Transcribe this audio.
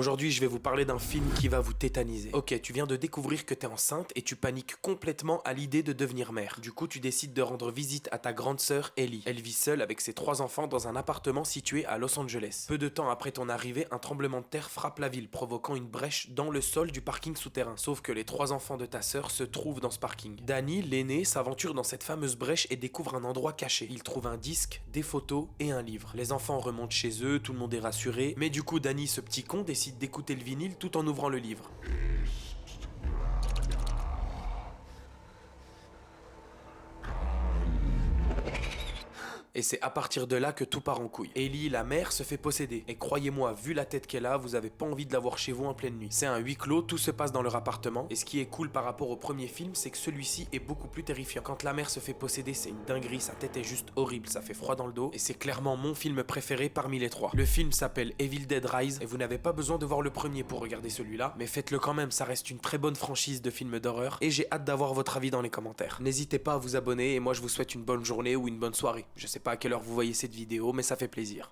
Aujourd'hui, je vais vous parler d'un film qui va vous tétaniser. Ok, tu viens de découvrir que t'es enceinte et tu paniques complètement à l'idée de devenir mère. Du coup, tu décides de rendre visite à ta grande sœur Ellie. Elle vit seule avec ses 3 enfants dans un appartement situé à Los Angeles. Peu de temps après ton arrivée, un tremblement de terre frappe la ville, provoquant une brèche dans le sol du parking souterrain. Sauf que les 3 enfants de ta sœur se trouvent dans ce parking. Danny, l'aîné, s'aventure dans cette fameuse brèche et découvre un endroit caché. Il trouve un disque, des photos et un livre. Les enfants remontent chez eux, tout le monde est rassuré, mais du coup Danny, ce petit con, décide d'écouter le vinyle tout en ouvrant le livre. Et c'est à partir de là que tout part en couille. Ellie, la mère, se fait posséder. Et croyez-moi, vu la tête qu'elle a, vous avez pas envie de la voir chez vous en pleine nuit. C'est un huis clos, tout se passe dans leur appartement. Et ce qui est cool par rapport au premier film, c'est que celui-ci est beaucoup plus terrifiant. Quand la mère se fait posséder, c'est une dinguerie, sa tête est juste horrible, ça fait froid dans le dos. Et c'est clairement mon film préféré parmi les 3. Le film s'appelle Evil Dead Rise, et vous n'avez pas besoin de voir le premier pour regarder celui-là. Mais faites-le quand même, ça reste une très bonne franchise de films d'horreur. Et j'ai hâte d'avoir votre avis dans les commentaires. N'hésitez pas à vous abonner, et moi je vous souhaite une bonne journée ou une bonne soirée. Je sais pas à quelle heure vous voyez cette vidéo, mais ça fait plaisir.